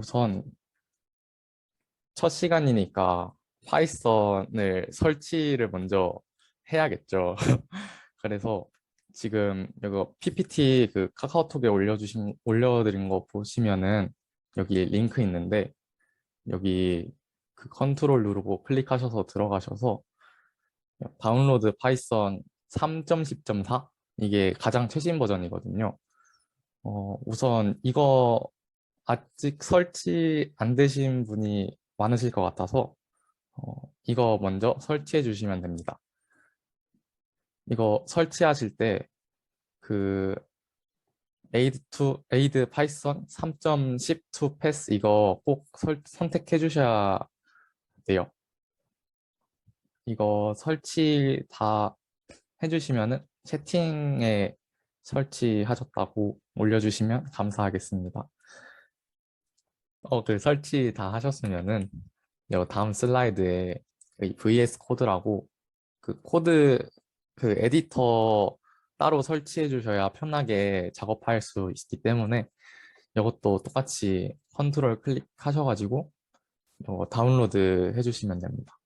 우선 첫 시간이니까 파이썬을 설치를 먼저 해야겠죠. 그래서 지금 이거 PPT 그 카카오톡에 올려드린 거 보시면은 여기 링크 있는데 여기 그 컨트롤 누르고 클릭하셔서 들어가셔서 다운로드 파이썬 3.10.4 이게 가장 최신 버전이거든요. 우선 이거 아직 설치 안 되신 분이 많으실 것 같아서 이거 먼저 설치해 주시면 됩니다. 이거 설치하실 때 그 에이드 파이썬 3.12 패스 이거 꼭 선택해 주셔야 돼요. 이거 설치 다 해주시면은 채팅에 설치하셨다고 올려주시면 감사하겠습니다. 그 설치 다 하셨으면은 요 다음 슬라이드에 이 VS 코드라고 그 코드 그 에디터 따로 설치해 주셔야 편하게 작업할 수 있기 때문에 이것도 똑같이 컨트롤 클릭하셔가지고 이거 다운로드 해주시면 됩니다.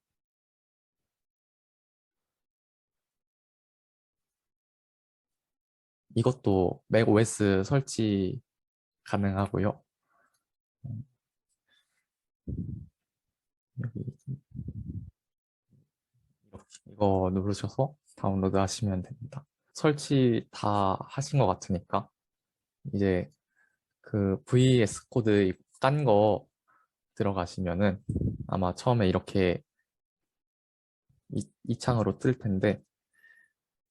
이것도 맥 OS 설치 가능하고요. 음, 여기 이렇게 이거 누르셔서 다운로드 하시면 됩니다. 설치 다 하신 것 같으니까 이제 그 VS 코드 깐 거 들어가시면은 아마 처음에 이렇게 이 창으로 뜰 텐데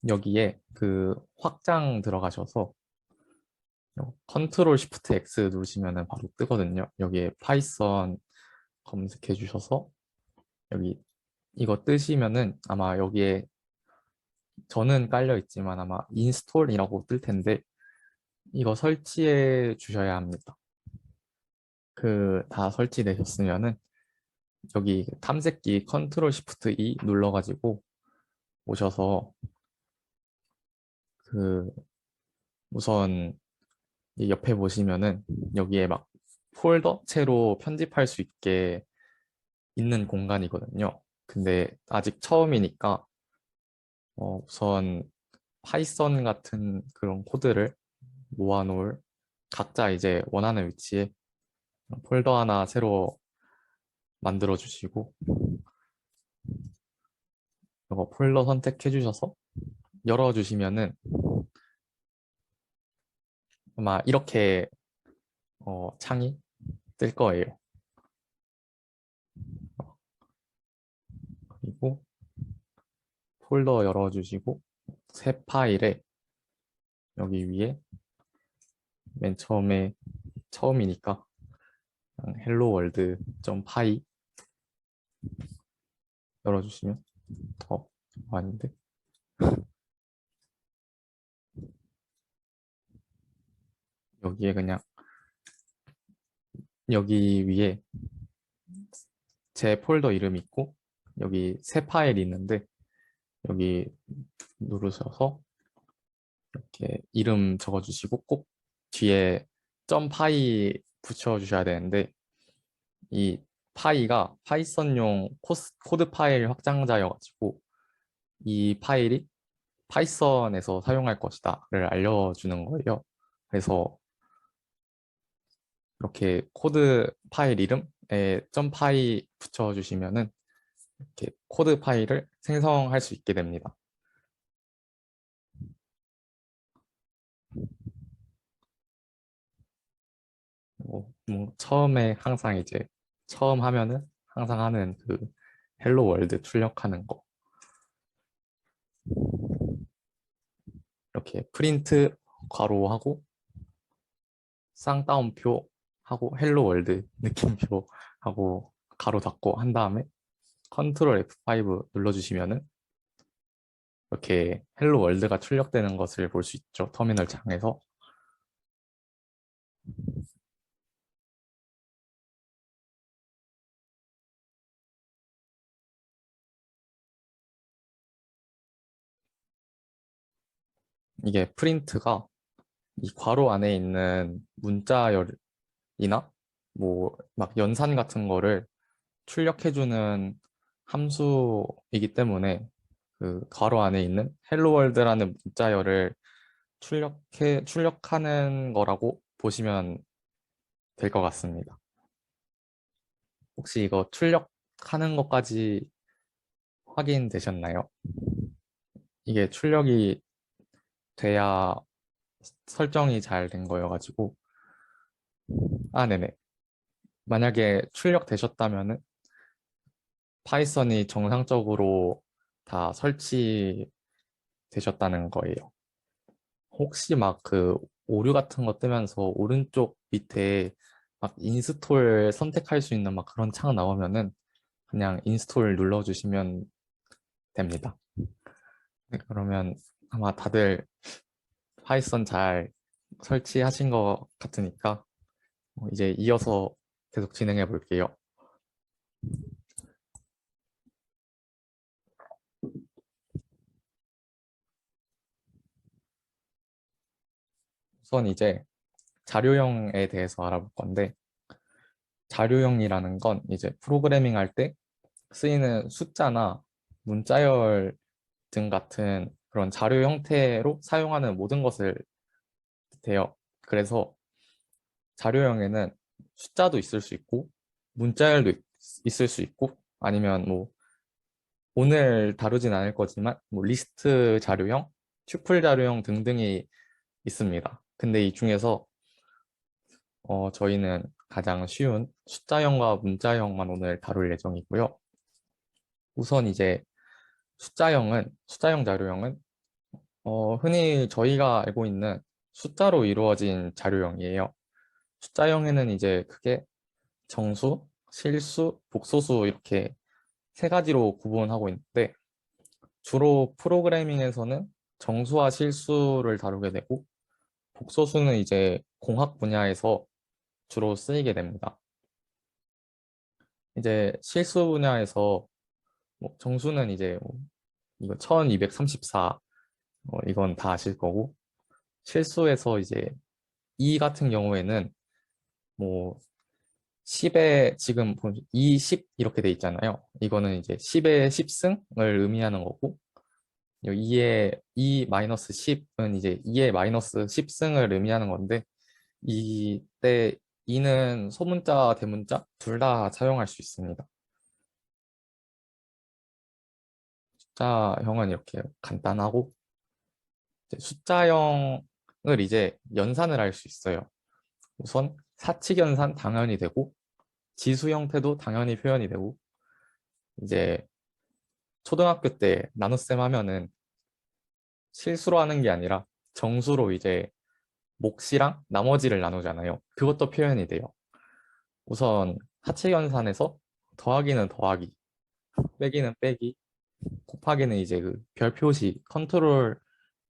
여기에 그 확장 들어가셔서 컨트롤 시프트 X 누르시면은 바로 뜨거든요. 여기에 파이썬 검색해 주셔서 여기 이거 뜨시면은 아마 여기에 저는 깔려 있지만 아마 인스톨이라고 뜰 텐데 이거 설치해 주셔야 합니다. 그 다 설치되셨으면은 여기 탐색기 컨트롤 시프트 E 눌러가지고 오셔서 그 우선 이 옆에 보시면은 여기에 막 폴더체로 편집할 수 있게 있는 공간이거든요. 근데 아직 처음이니까 우선 파이썬 같은 그런 코드를 모아놓을 각자 이제 원하는 위치에 폴더 하나 새로 만들어 주시고 이거 폴더 선택해 주셔서 열어 주시면은 아마 이렇게 창이 뜰 거예요. 그리고 폴더 열어 주시고 새 파일에 여기 위에 맨 처음이니까 헬로 월드 점 파이 열어주시면 아닌데 여기에 그냥 여기 위에 제 폴더 이름 있고 여기 새 파일이 있는데 여기 누르셔서 이렇게 이름 적어주시고 꼭 뒤에 점 파이 붙여주셔야 되는데 이 파이가 파이썬용 코드 파일 확장자여가지고 이 파일이 파이썬에서 사용할 것이다를 알려주는 거예요. 그래서 이렇게 코드 파일 이름에 점 파이 붙여주시면은 이렇게 코드 파일을 생성할 수 있게 됩니다. 처음에 항상 이제 처음 하면은 항상 하는 그 헬로 월드 출력하는 거 이렇게 프린트 괄호하고 쌍따옴표 하고 헬로 월드 느낌표 하고 가로 닫고 한 다음에 컨트롤 F5 눌러주시면은 이렇게 헬로 월드가 출력되는 것을 볼 수 있죠. 터미널 창에서. 이게 프린트가 이 괄호 안에 있는 문자열이나 뭐 막 연산 같은 거를 출력해주는 함수이기 때문에 그 괄호 안에 있는 헬로 월드라는 문자열을 출력하는 거라고 보시면 될 것 같습니다. 혹시 이거 출력하는 것까지 확인되셨나요? 이게 출력이 돼야 설정이 잘 된 거여가지고. 아, 네네. 만약에 출력되셨다면은 파이썬이 정상적으로 다 설치되셨다는 거예요. 혹시 막 그 오류 같은 거 뜨면서 오른쪽 밑에 막 인스톨 선택할 수 있는 막 그런 창 나오면은 그냥 인스톨 눌러주시면 됩니다. 네, 그러면 아마 다들 파이썬 잘 설치하신 것 같으니까 이제 이어서 계속 진행해 볼게요. 우선 이제 자료형에 대해서 알아볼 건데, 자료형이라는 건 이제 프로그래밍 할 때 쓰이는 숫자나 문자열 등 같은 그런 자료 형태로 사용하는 모든 것을 뜻해요. 그래서 자료형에는 숫자도 있을 수 있고, 문자열도 있을 수 있고, 아니면 뭐 오늘 다루진 않을 거지만 뭐 리스트 자료형, 튜플 자료형 등등이 있습니다. 근데 이 중에서 저희는 가장 쉬운 숫자형과 문자형만 오늘 다룰 예정이고요. 우선 이제 숫자형 자료형은 흔히 저희가 알고 있는 숫자로 이루어진 자료형이에요. 숫자형에는 이제 크게 정수, 실수, 복소수 이렇게 세 가지로 구분하고 있는데 주로 프로그래밍에서는 정수와 실수를 다루게 되고 복소수는 이제 공학 분야에서 주로 쓰이게 됩니다. 이제 실수 분야에서 뭐 정수는 이제 뭐 이거 1234 이건 다 아실 거고 실수에서 이제 이 같은 경우에는 뭐 10에 지금 2, 10 이렇게 돼 있잖아요. 이거는 이제 10의 10승을 의미하는 거고 2의 2 마이너스 10은 이제 2의 마이너스 10승을 의미하는 건데 이때 2는 소문자, 대문자 둘 다 사용할 수 있습니다. 숫자형은 이렇게 간단하고 이제 숫자형을 이제 연산을 할 수 있어요. 우선 사칙 연산 당연히 되고 지수 형태도 당연히 표현이 되고 이제 초등학교 때 나눗셈 하면은 실수로 하는 게 아니라 정수로 이제 몫이랑 나머지를 나누잖아요. 그것도 표현이 돼요. 우선 사칙 연산에서 더하기는 더하기, 빼기는 빼기, 곱하기는 이제 그 별표시 컨트롤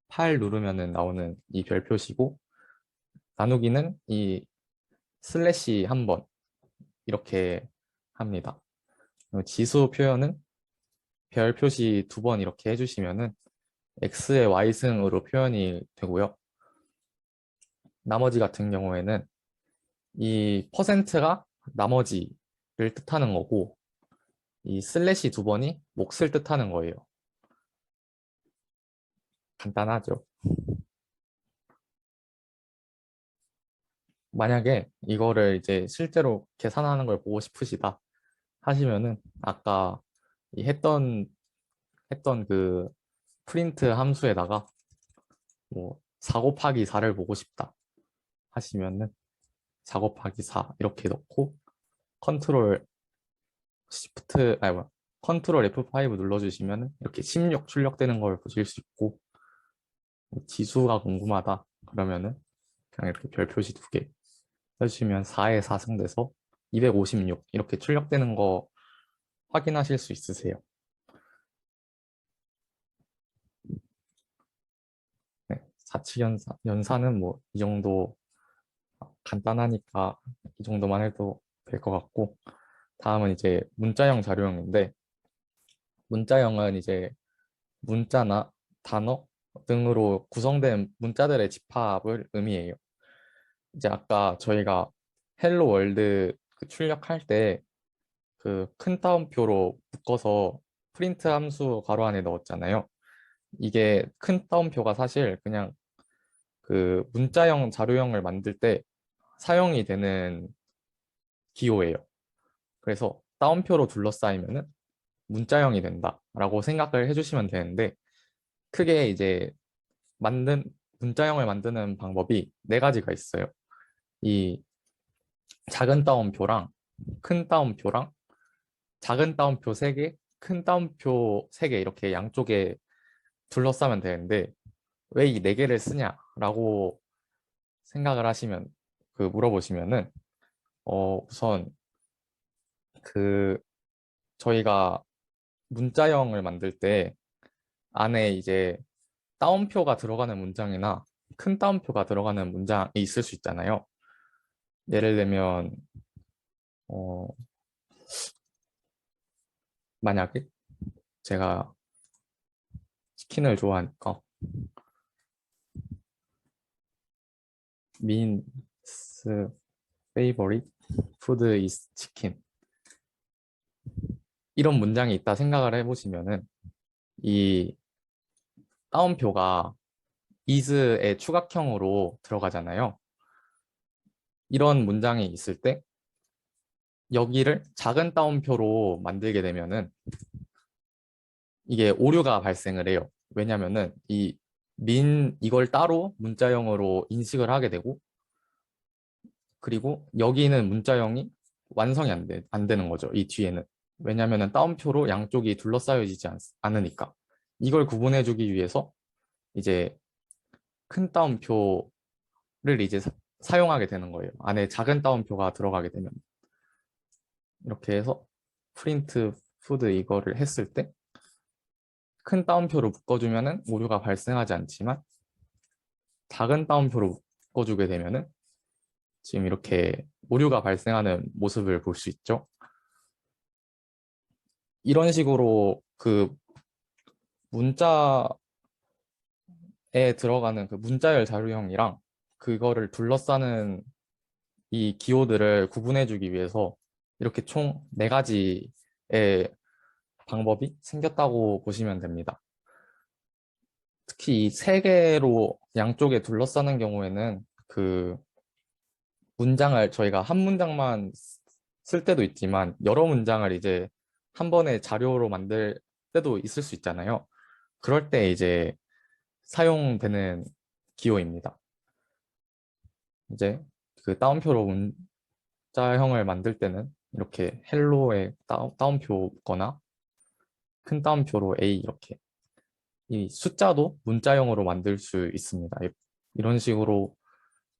8 누르면은 나오는 이 별표시고 나누기는 이 슬래시 한 번 이렇게 합니다. 그리고 지수 표현은 별 표시 두 번 이렇게 해주시면은 x의 y승으로 표현이 되고요. 나머지 같은 경우에는 이 퍼센트가 나머지를 뜻하는 거고 이 슬래시 두 번이 몫을 뜻하는 거예요. 간단하죠. 만약에 이거를 이제 실제로 계산하는 걸 보고 싶으시다 하시면은 아까 이 했던 그 프린트 함수에다가 뭐 4 곱하기 4를 보고 싶다 하시면은 4 곱하기 4 이렇게 넣고 컨트롤 시프트 아니 뭐야 컨트롤 F5 눌러주시면은 이렇게 16 출력되는 걸 보실 수 있고 지수가 궁금하다 그러면은 그냥 이렇게 별 표시 두 개 해주시면 4에 4승 돼서 256 이렇게 출력되는 거 확인하실 수 있으세요. 네, 사치 연산은 뭐 이 정도 간단하니까 이 정도만 해도 될 것 같고 다음은 이제 문자형 자료형인데 문자형은 이제 문자나 단어 등으로 구성된 문자들의 집합을 의미해요. 이제 아까 저희가 헬로 월드 그 출력할 때 그 큰 따옴표로 묶어서 프린트 함수 괄호 안에 넣었잖아요. 이게 큰 따옴표가 사실 그냥 그 문자형 자료형을 만들 때 사용이 되는 기호예요. 그래서 따옴표로 둘러싸이면은 문자형이 된다라고 생각을 해주시면 되는데 크게 이제 만든 문자형을 만드는 방법이 네 가지가 있어요. 이 작은 따옴표랑 큰 따옴표랑 작은 따옴표 3개, 큰 따옴표 3개 이렇게 양쪽에 둘러싸면 되는데 왜 이 네 개를 쓰냐라고 생각을 하시면 물어보시면은 우선 그 저희가 문자형을 만들 때 안에 이제 따옴표가 들어가는 문장이나 큰 따옴표가 들어가는 문장이 있을 수 있잖아요. 예를 들면 어, 만약에 제가 치킨을 좋아하니까 means favorite food is chicken 이런 문장이 있다 생각을 해보시면은 이 따옴표가 is의 추각형으로 들어가잖아요. 이런 문장이 있을 때 여기를 작은 따옴표로 만들게 되면은 이게 오류가 발생을 해요. 왜냐면은 이걸 따로 문자형으로 인식을 하게 되고 그리고 여기는 문자형이 완성이 안 되는 거죠. 이 뒤에는. 왜냐면은 따옴표로 양쪽이 둘러싸여지지 않으니까. 이걸 구분해주기 위해서 이제 큰 따옴표를 이제 사용하게 되는 거예요. 안에 작은 따옴표가 들어가게 되면. 이렇게 해서 프린트 푸드 이거를 했을 때 큰 따옴표로 묶어주면은 오류가 발생하지 않지만 작은 따옴표로 묶어주게 되면은 지금 이렇게 오류가 발생하는 모습을 볼 수 있죠. 이런 식으로 그 문자에 들어가는 그 문자열 자료형이랑 그거를 둘러싸는 이 기호들을 구분해주기 위해서 이렇게 총 네 가지의 방법이 생겼다고 보시면 됩니다. 특히 이 세 개로 양쪽에 둘러싸는 경우에는 그 문장을 저희가 한 문장만 쓸 때도 있지만 여러 문장을 이제 한 번에 자료로 만들 때도 있을 수 있잖아요. 그럴 때 이제 사용되는 기호입니다. 이제 그 따옴표로 문자형을 만들 때는 이렇게 헬로에 따옴표거나 큰 따옴표로 A 이렇게 이 숫자도 문자형으로 만들 수 있습니다. 이런 식으로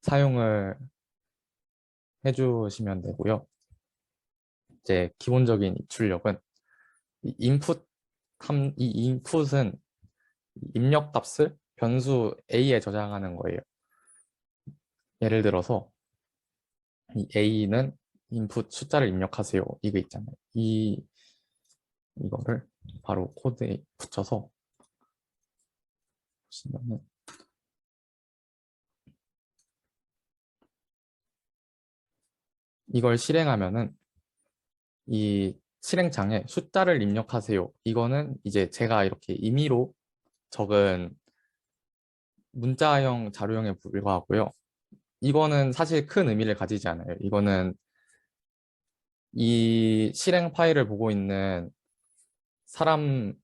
사용을 해주시면 되고요. 이제 기본적인 입출력은 이 인풋은 입력 값을 변수 A에 저장하는 거예요. 예를 들어서 이 A는 인풋 숫자를 입력하세요. 이거 있잖아요. 이거를 바로 코드에 붙여서 보시면은 이걸 실행하면은 이 실행창에 숫자를 입력하세요. 이거는 이제 제가 이렇게 임의로 적은 문자형 자료형에 불과하고요. 이거는 사실 큰 의미를 가지지 않아요. 이거는 이 실행 파일을 보고 있는 사람들에게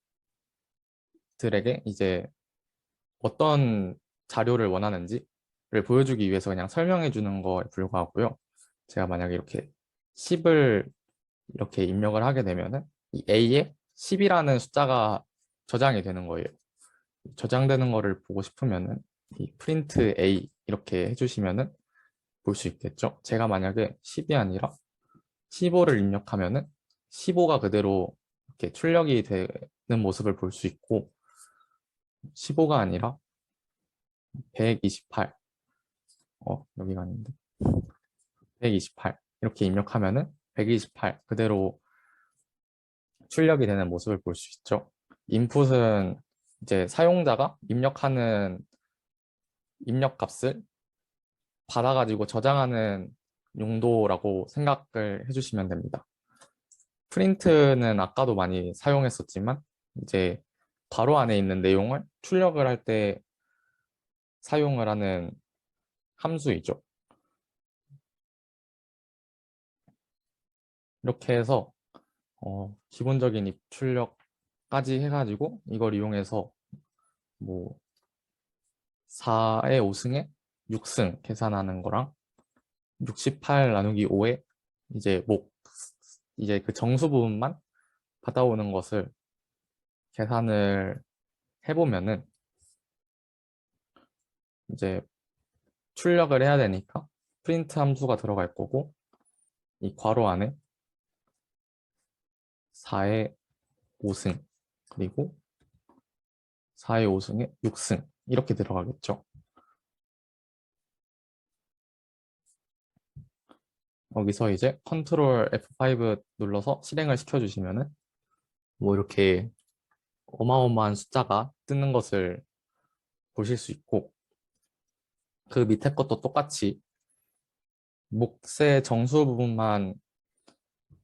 이제 어떤 자료를 원하는지를 보여주기 위해서 그냥 설명해 주는 거에 불과하고요. 제가 만약에 이렇게 10을 이렇게 입력을 하게 되면은 이 A에 10이라는 숫자가 저장이 되는 거예요. 저장되는 거를 보고 싶으면은 이 프린트 A 이렇게 해주시면은 볼 수 있겠죠. 제가 만약에 10이 아니라 15를 입력하면은 15가 그대로 이렇게 출력이 되는 모습을 볼 수 있고 15가 아니라 128 여기가 아닌데 128 이렇게 입력하면은 128 그대로 출력이 되는 모습을 볼 수 있죠. 인풋은 이제 사용자가 입력하는 입력 값을 받아가지고 저장하는 용도라고 생각을 해주시면 됩니다. 프린트는 아까도 많이 사용했었지만 이제 괄호 안에 있는 내용을 출력을 할 때 사용을 하는 함수이죠. 이렇게 해서 기본적인 입출력까지 해가지고 이걸 이용해서 뭐 4의 5승에 6승 계산하는 거랑 68 나누기 5에 이제 이제 그 정수 부분만 받아오는 것을 계산을 해보면은 이제 출력을 해야 되니까 프린트 함수가 들어갈 거고 이 괄호 안에 4의 5승 그리고 4의 5승에 6승 이렇게 들어가겠죠. 여기서 이제 컨트롤 F5 눌러서 실행을 시켜주시면은 뭐 이렇게 어마어마한 숫자가 뜨는 것을 보실 수 있고 그 밑에 것도 똑같이 몫의 정수 부분만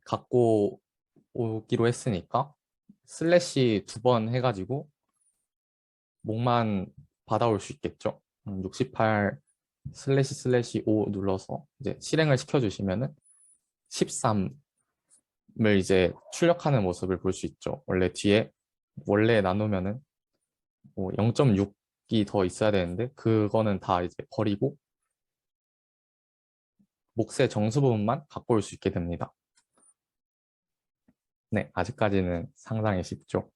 갖고 오기로 했으니까 슬래시 2번 해가지고 몫만 받아올 수 있겠죠. 68 슬래시 슬래시 5 눌러서 이제 실행을 시켜주시면은 13을 이제 출력하는 모습을 볼 수 있죠. 원래 뒤에 원래 나누면은 뭐 0.6이 더 있어야 되는데 그거는 다 이제 버리고 몫의 정수 부분만 갖고 올 수 있게 됩니다. 네, 아직까지는 상당히 쉽죠.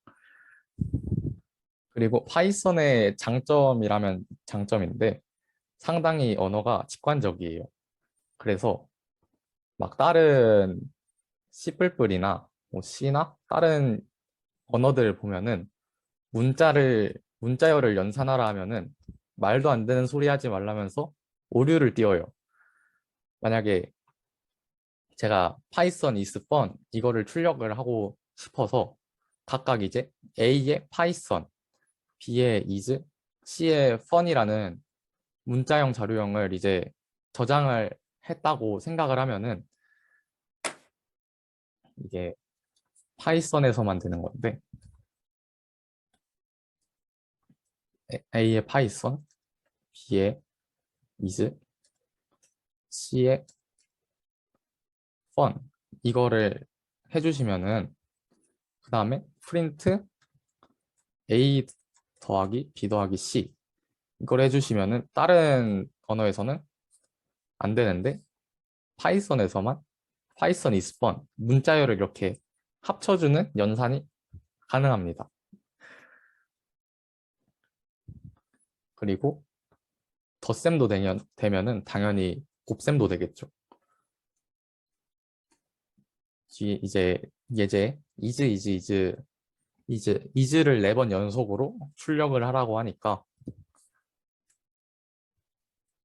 그리고 파이썬의 장점이라면 장점인데 상당히 언어가 직관적이에요. 그래서 막 다른 C++이나 뭐 C나 다른 언어들을 보면은 문자열을 연산하라 하면은 말도 안 되는 소리 하지 말라면서 오류를 띄워요. 만약에 제가 파이썬 is fun 이거를 출력을 하고 싶어서 각각 이제 A의 파이썬, B의 is, C의 fun이라는 문자형 자료형을 이제 저장을 했다고 생각을 하면은 이게 파이썬에서만 되는 건데 A의 파이썬, B의 is, C의 fun 이거를 해주시면은 그 다음에 프린트 A 더하기 B 더하기 C 이걸 해주시면은 다른 언어에서는 안 되는데 파이썬에서만 파이썬 is fun 문자열을 이렇게 합쳐주는 연산이 가능합니다. 그리고 덧셈도 되면은 당연히 곱셈도 되겠죠. 이제 예제 is를 4번 연속으로 출력을 하라고 하니까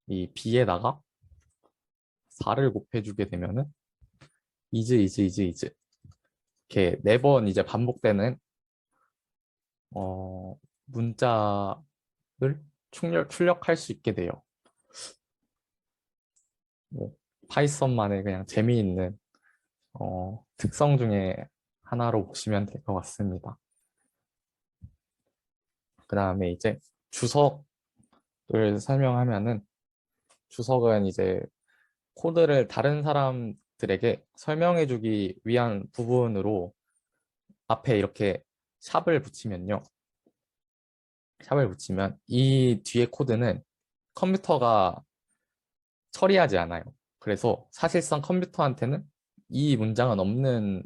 이 b에다가 4를 곱해주게 되면은 is 이렇게 4번 이제 반복되는 문자를 출력할 수 있게 돼요. 뭐, 파이썬만의 그냥 재미있는 특성 중에 하나로 보시면 될 것 같습니다. 그 다음에 이제 주석을 설명하면은 주석은 이제 코드를 다른 사람들에게 설명해주기 위한 부분으로 앞에 이렇게 샵을 붙이면요. 샵을 붙이면 이 뒤에 코드는 컴퓨터가 처리하지 않아요. 그래서 사실상 컴퓨터한테는 이 문장은 없는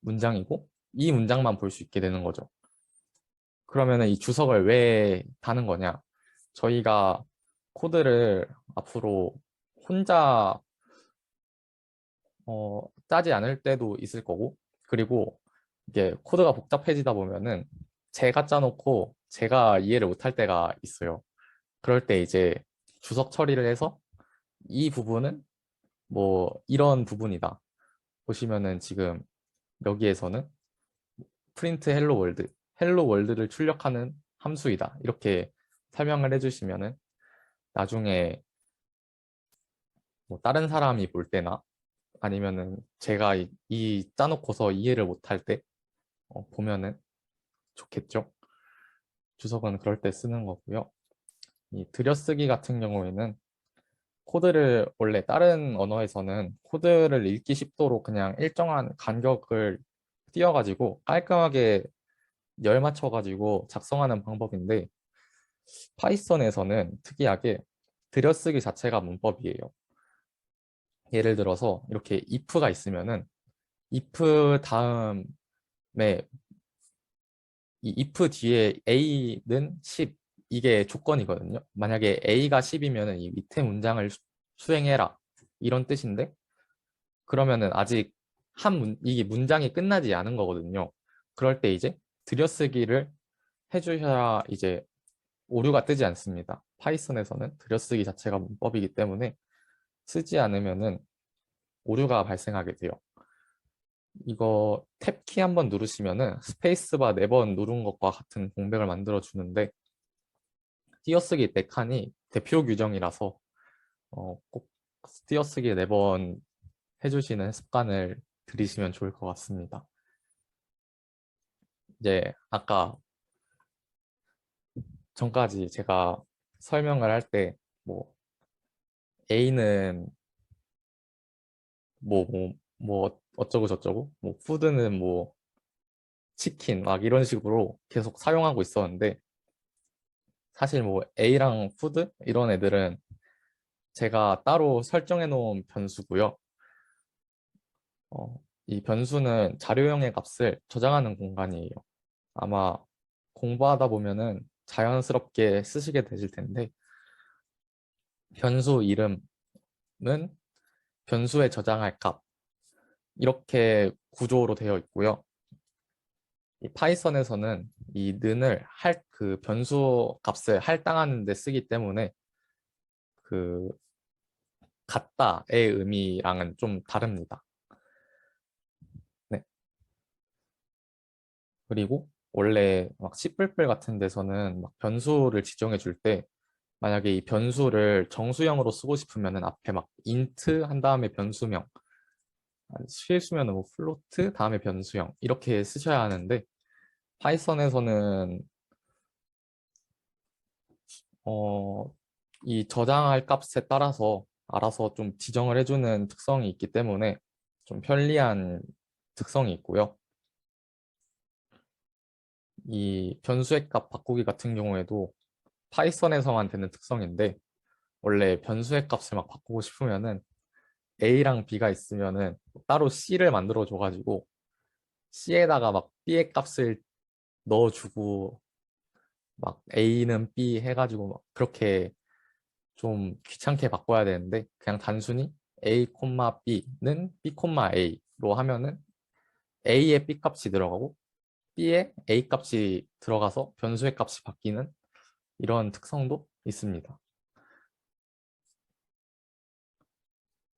문장이고 이 문장만 볼 수 있게 되는 거죠. 그러면 이 주석을 왜 다는 거냐? 저희가 코드를 앞으로 혼자 짜지 않을 때도 있을 거고 그리고 이게 코드가 복잡해지다 보면은 제가 짜놓고 제가 이해를 못할 때가 있어요. 그럴 때 이제 주석 처리를 해서 이 부분은 뭐 이런 부분이다. 보시면은 지금 여기에서는 프린트 헬로 월드를 출력하는 함수이다. 이렇게 설명을 해주시면은 나중에 뭐 다른 사람이 볼 때나 아니면은 제가 이 짜놓고서 이해를 못할 때 보면은 좋겠죠. 주석은 그럴 때 쓰는 거고요. 이 들여쓰기 같은 경우에는 코드를 원래 다른 언어에서는 코드를 읽기 쉽도록 그냥 일정한 간격을 띄어가지고 깔끔하게 열 맞춰가지고 작성하는 방법인데 파이썬에서는 특이하게 들여쓰기 자체가 문법이에요. 예를 들어서 이렇게 if가 있으면은 if 다음에 이 if 뒤에 a는 10 이게 조건이거든요. 만약에 a가 10이면은 이 밑에 문장을 수행해라 이런 뜻인데 그러면은 아직 이게 문장이 끝나지 않은 거거든요. 그럴 때 이제 들여쓰기를 해주셔야 이제 오류가 뜨지 않습니다. 파이썬에서는 들여쓰기 자체가 문법이기 때문에 쓰지 않으면은 오류가 발생하게 돼요. 이거 탭키 한번 누르시면은 스페이스바 4번 누른 것과 같은 공백을 만들어 주는데 띄어쓰기 4칸이 대표 규정이라서 꼭 띄어쓰기 4번 해주시는 습관을 들이시면 좋을 것 같습니다. 이제 아까 전까지 제가 설명을 할 때 뭐 A는 뭐 어쩌고 저쩌고 뭐 푸드는 뭐 치킨 막 이런 식으로 계속 사용하고 있었는데 사실 뭐 A랑 푸드 이런 애들은 제가 따로 설정해 놓은 변수고요. 이 변수는 자료형의 값을 저장하는 공간이에요. 아마 공부하다 보면은 자연스럽게 쓰시게 되실 텐데 변수 이름은 변수에 저장할 값 이렇게 구조로 되어 있고요. 이 파이썬에서는 이 는을 그 변수 값을 할당하는 데 쓰기 때문에 그 같다의 의미랑은 좀 다릅니다. 네. 그리고 원래 막 C++ 같은 데서는 막 변수를 지정해 줄 때 만약에 이 변수를 정수형으로 쓰고 싶으면은 앞에 막 int 한 다음에 변수명 실수면은 뭐 플로트 다음에 변수형 이렇게 쓰셔야 하는데 파이썬에서는 어, 이 저장할 값에 따라서 알아서 좀 지정을 해주는 특성이 있기 때문에 좀 편리한 특성이 있고요. 이 변수의 값 바꾸기 같은 경우에도 파이썬에서만 되는 특성인데 원래 변수의 값을 막 바꾸고 싶으면은 A랑 B가 있으면은 따로 C를 만들어 줘가지고 C에다가 막 B의 값을 넣어주고 막 A는 B 해가지고 막 그렇게 좀 귀찮게 바꿔야 되는데 그냥 단순히 A, B는 B, A로 하면은 A의 B 값이 들어가고 B의 A 값이 들어가서 변수의 값이 바뀌는 이런 특성도 있습니다.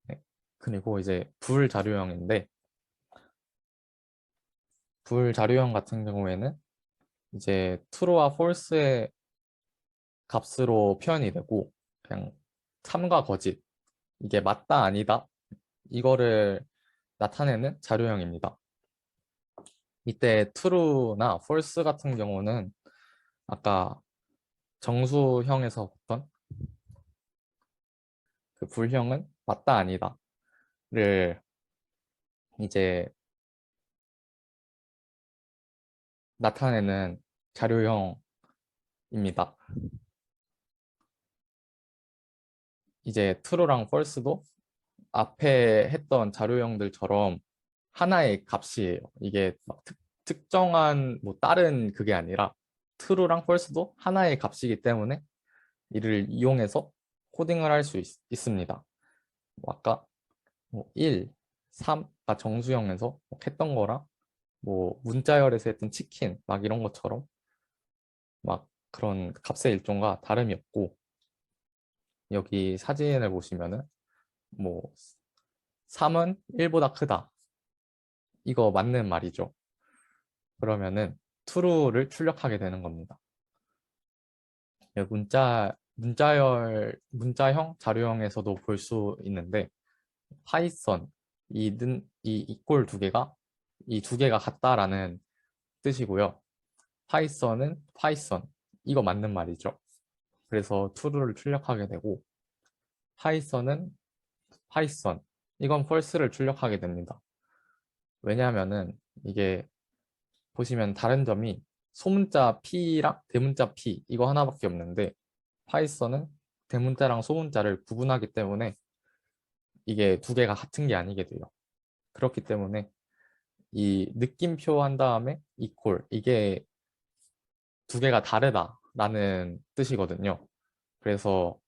네. 그리고 이제 불자료형인데 불자료형 같은 경우에는 이제 true와 false의 값으로 표현이 되고 그냥 참과 거짓 이게 맞다 아니다 이거를 나타내는 자료형입니다. 이때 true나 false 같은 경우는 아까 정수형에서 봤던 그 불형은 맞다 아니다를 이제 나타내는 자료형입니다. 이제 true랑 false도 앞에 했던 자료형들처럼 하나의 값이에요. 이게 막 특정한 뭐 다른 그게 아니라 true랑 false도 하나의 값이기 때문에 이를 이용해서 코딩을 할 수 있습니다. 뭐 아까 뭐 1, 3가 정수형에서 했던 거랑 뭐 문자열에서 했던 치킨 막 이런 것처럼 막 그런 값의 일종과 다름이 없고 여기 사진을 보시면은 뭐 3은 1보다 크다 이거 맞는 말이죠. 그러면은 true를 출력하게 되는 겁니다. 문자형 자료형에서도 볼 수 있는데 파이썬 이 이꼴 두 개가 이 두 개가 같다라는 뜻이고요. 파이썬은 파이썬 이거 맞는 말이죠. 그래서 true를 출력하게 되고 파이썬은 파이썬 이건 false를 출력하게 됩니다. 왜냐하면은 이게 보시면 다른 점이 소문자 P랑 대문자 P 이거 하나밖에 없는데 파이썬은 대문자랑 소문자를 구분하기 때문에 이게 두 개가 같은 게 아니게 돼요. 그렇기 때문에 이 느낌표 한 다음에 equal 이게 두 개가 다르다라는 뜻이거든요. 그래서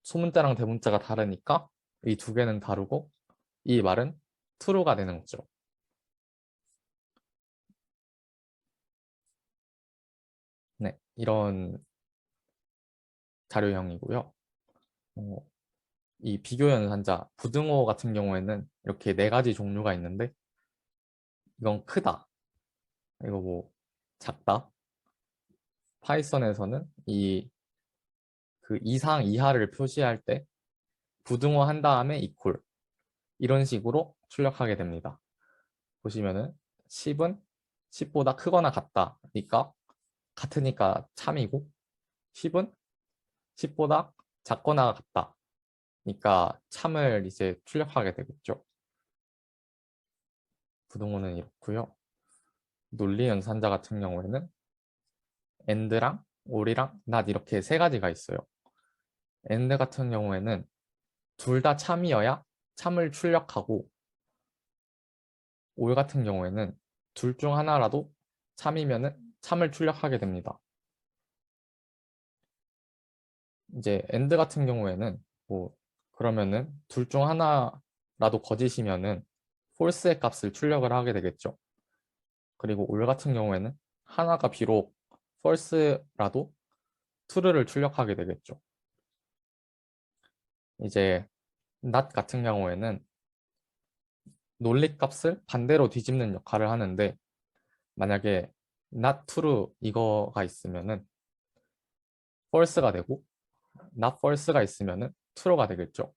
소문자랑 대문자가 다르니까 이 두 개는 다르고 이 말은 true가 되는 거죠. 네, 이런 자료형이고요. 어, 이 비교 연산자, 부등호 같은 경우에는 이렇게 네 가지 종류가 있는데 이건 크다, 이거 뭐 작다. 파이썬에서는 이 그 이상 이하를 표시할 때 부등호 한 다음에 equal 이런 식으로 출력하게 됩니다. 보시면은 10은 10보다 크거나 같다니까 같으니까 참이고 10은 10보다 작거나 같다. 그러니까 참을 이제 출력하게 되겠죠. 부등호는 이렇고요. 논리 연산자 같은 경우에는 and랑 or이랑 not 이렇게 세 가지가 있어요. and 같은 경우에는 둘 다 참이어야 참을 출력하고 or 같은 경우에는 둘 중 하나라도 참이면은 참을 출력하게 됩니다. 이제 and 같은 경우에는 뭐 그러면은 둘 중 하나라도 거짓이면은 false의 값을 출력을 하게 되겠죠. 그리고 or 같은 경우에는 하나가 비록 false라도 true를 출력하게 되겠죠. 이제 not 같은 경우에는 논리 값을 반대로 뒤집는 역할을 하는데 만약에 not true 이거가 있으면은 false가 되고 not false가 있으면은 true가 되겠죠.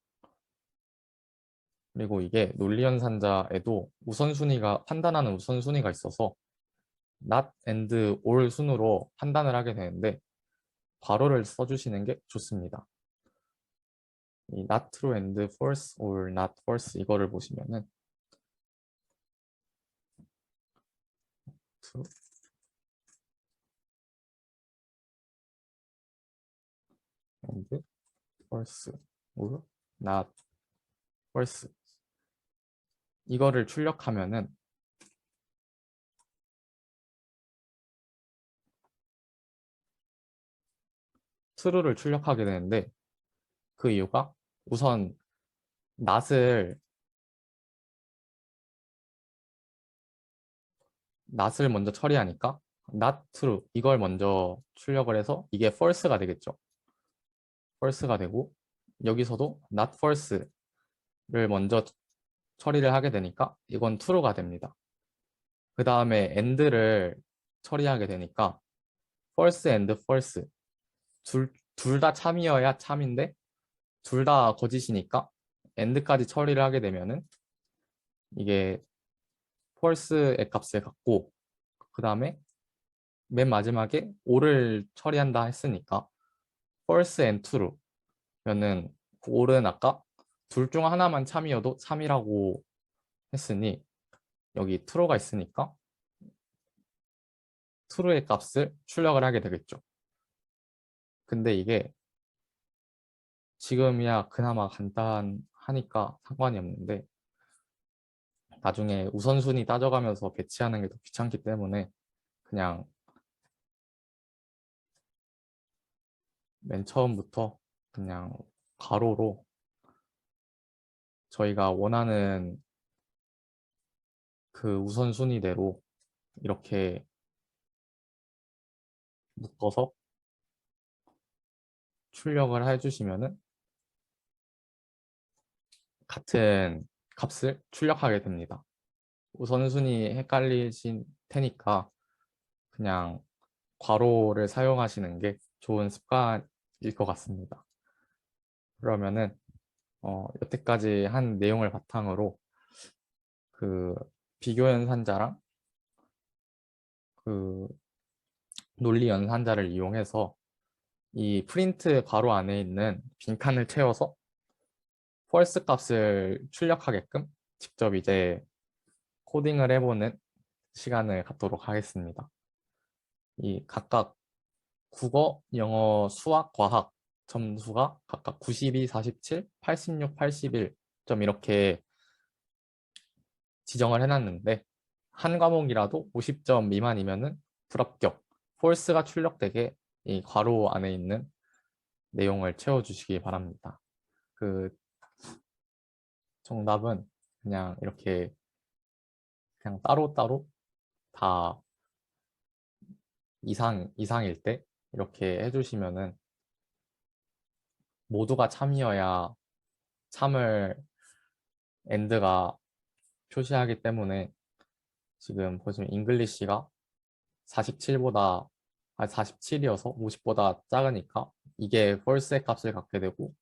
그리고 이게 논리 연산자에도 우선순위가 판단하는 우선순위가 있어서 not and or 순으로 판단을 하게 되는데 괄호를 써주시는 게 좋습니다. 이 not true and false or not false 이거를 보시면은 true and false or not false 이거를 출력하면은 true를 출력하게 되는데 그 이유가 우선 not을 먼저 처리하니까 not true 이걸 먼저 출력을 해서 이게 false가 되겠죠. false가 되고 여기서도 not false를 먼저 처리를 하게 되니까 이건 true가 됩니다. 그 다음에 and를 처리하게 되니까 false and false 둘 다 참이어야 참인데 둘 다 거짓이니까 and까지 처리를 하게 되면은 이게 false의 값을 갖고 그 다음에 맨 마지막에 or를 처리한다 했으니까 false and true 면은 or은 아까 둘 중 하나만 참이어도 참이라고 했으니 여기 true가 있으니까 true의 값을 출력을 하게 되겠죠. 근데 이게 지금이야 그나마 간단하니까 상관이 없는데 나중에 우선순위 따져가면서 배치하는 게 더 귀찮기 때문에 그냥 맨 처음부터 그냥 가로로 저희가 원하는 그 우선순위대로 이렇게 묶어서 출력을 해주시면은 같은 값을 출력하게 됩니다. 우선순위 헷갈리신 테니까 그냥 괄호를 사용하시는 게 좋은 습관이 것 같습니다. 그러면은 여태까지 한 내용을 바탕으로 그 비교 연산자랑 그 논리 연산자를 이용해서 이 프린트 괄호 안에 있는 빈칸을 채워서 펄스 값을 출력하게끔 직접 이제 코딩을 해보는 시간을 갖도록 하겠습니다. 이 각각 국어, 영어, 수학, 과학 점수가 각각 92, 47, 86, 81점 이렇게 지정을 해놨는데 한 과목이라도 50점 미만이면은 불합격, 폴스가 출력되게 이 괄호 안에 있는 내용을 채워주시기 바랍니다. 그 정답은 그냥 이렇게 그냥 따로따로 다 이상일 때 이렇게 해주시면은 모두가 참이어야 참을 엔드가 표시하기 때문에 지금 보시면 잉글리시가 47보다 47이어서 50보다 작으니까 이게 false의 값을 갖게 되고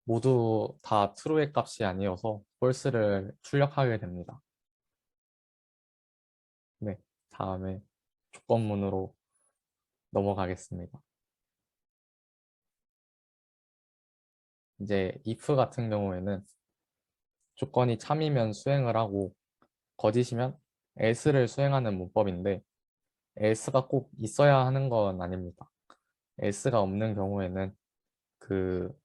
모두 다 true의 값이 아니어서 false를 출력하게 됩니다. 네, 다음에 조건문으로 넘어가겠습니다. 이제 if 같은 경우에는 조건이 참이면 수행을 하고 거짓이면 else를 수행하는 문법인데 else가 꼭 있어야 하는 건 아닙니다. else가 없는 경우에는 그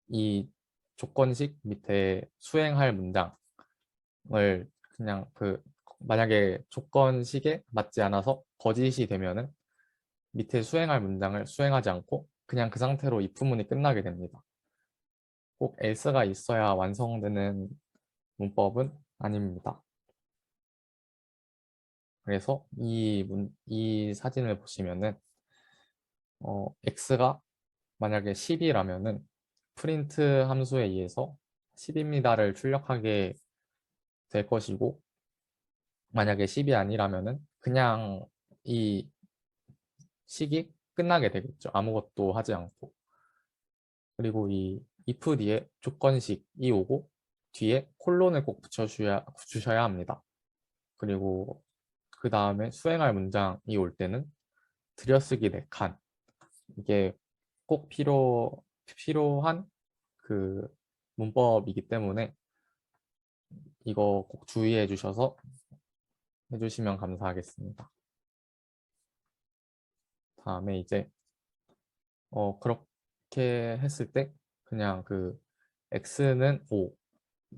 이 조건식 밑에 수행할 문장을 그냥 만약에 조건식에 맞지 않아서 거짓이 되면은 밑에 수행할 문장을 수행하지 않고 그냥 그 상태로 if문이 끝나게 됩니다. 꼭 else가 있어야 완성되는 문법은 아닙니다. 그래서 이 사진을 보시면은 x가 만약에 10이라면은 프린트 함수에 의해서 10입니다를 출력하게 될 것이고 만약에 10이 아니라면은 그냥 이 식이 끝나게 되겠죠. 아무것도 하지 않고. 그리고 이 if 뒤에 조건식이 오고 뒤에 콜론을 꼭 주셔야 합니다. 그리고 그 다음에 수행할 문장이 올 때는 들여쓰기 4칸 이게 꼭 필요한 그 문법이기 때문에 이거 꼭 주의해 주셔서 해주시면 감사하겠습니다. 다음에 이제 그렇게 했을 때 그냥 x는 5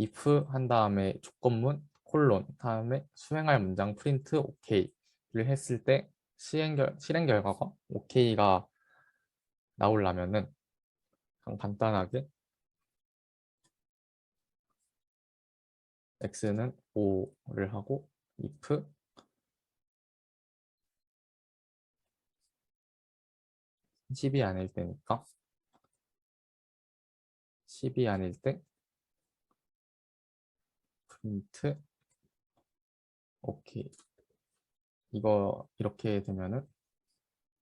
if 한 다음에 조건문 콜론 다음에 수행할 문장 프린트 OK를 했을 때 실행 결과가 OK가 나오려면은 그냥 간단하게 x는 5를 하고 if 10이 아닐 때니까 10이 아닐 때 프린트 OK 이거 이렇게 되면은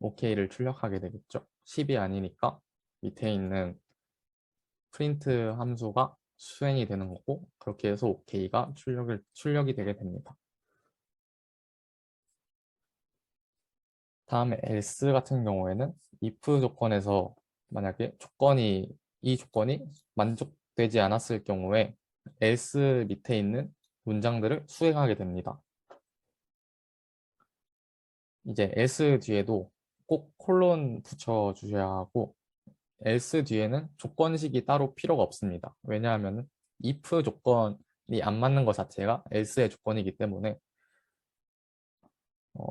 OK를 출력하게 되겠죠. 10이 아니니까 밑에 있는 프린트 함수가 수행이 되는 거고 그렇게 해서 OK가 출력이 되게 됩니다. 다음에 else 같은 경우에는 if 조건에서 만약에 이 조건이 만족되지 않았을 경우에 else 밑에 있는 문장들을 수행하게 됩니다. 이제 else 뒤에도 꼭 콜론 붙여 주셔야 하고 else 뒤에는 조건식이 따로 필요가 없습니다. 왜냐하면 if 조건이 안 맞는 것 자체가 else의 조건이기 때문에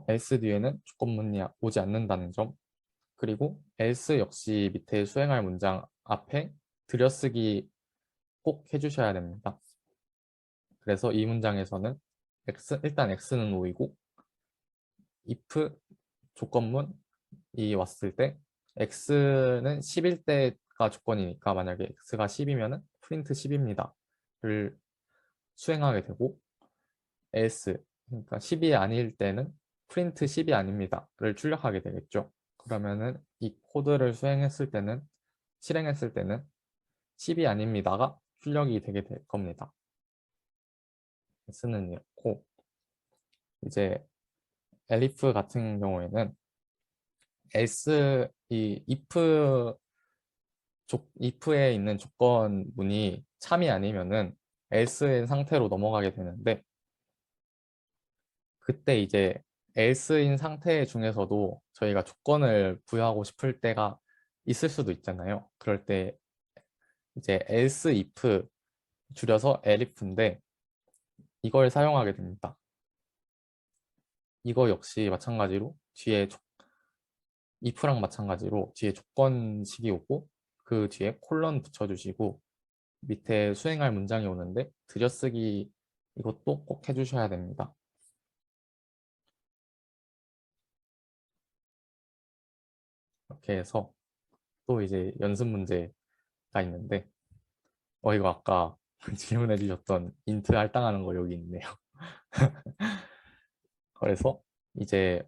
else 뒤에는 조건문이 오지 않는다는 점 그리고 else 역시 밑에 수행할 문장 앞에 들여쓰기 꼭 해주셔야 됩니다. 그래서 이 문장에서는 일단 x는 5이고 if 조건문이 왔을 때 x는 10일 때가 조건이니까 만약에 x가 10이면 프린트 10입니다를 수행하게 되고 else 그러니까 10이 아닐 때는 프린트 10이 아닙니다를 출력하게 되겠죠. 그러면은 이 코드를 실행했을 때는 10이 아닙니다가 출력이 되게 될 겁니다. S는 이렇고, 이제 elif 같은 경우에는 else 이 if에 있는 조건문이 참이 아니면은 else인 상태로 넘어가게 되는데, 그때 이제 else인 상태 중에서도 저희가 조건을 부여하고 싶을 때가 있을 수도 있잖아요. 그럴 때 이제 else if 줄여서 elif인데 이걸 사용하게 됩니다. 이거 역시 마찬가지로 if랑 마찬가지로 뒤에 조건식이 오고 그 뒤에 콜런 붙여주시고 밑에 수행할 문장이 오는데 들여쓰기 이것도 꼭 해주셔야 됩니다. 이렇게 해서 또 이제 연습 문제가 있는데 이거 아까 질문해 주셨던 인트 할당하는 거 여기 있네요. 그래서 이제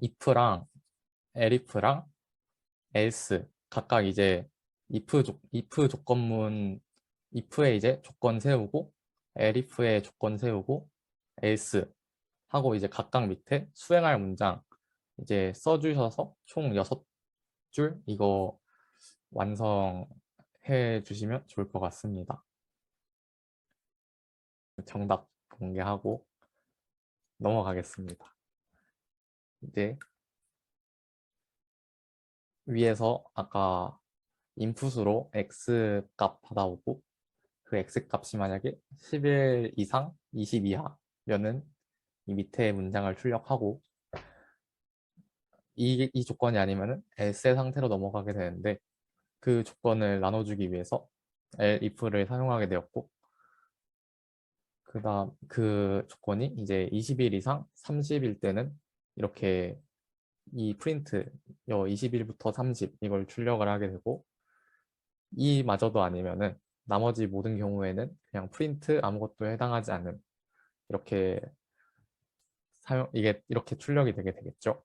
if랑 elif랑 else 각각 이제 if 조건문 if에 이제 조건 세우고 elif에 조건 세우고 else 하고 이제 각각 밑에 수행할 문장 이제 써주셔서 총 6줄 이거 완성해 주시면 좋을 것 같습니다. 정답 공개하고 넘어가겠습니다. 이제 위에서 아까 인풋으로 x 값 받아오고 그 x 값이 만약에 11 이상 20 이하면은 이 밑에 문장을 출력하고 이 조건이 아니면은 else의 상태로 넘어가게 되는데 그 조건을 나눠주기 위해서 if를 사용하게 되었고 그다음 그 조건이 이제 20일 이상 30일 때는 이렇게 이 프린트 20일부터 30 이걸 출력을 하게 되고 이마저도 아니면은 나머지 모든 경우에는 그냥 프린트 아무것도 해당하지 않는 이렇게 이게 이렇게 출력이 되게 되겠죠.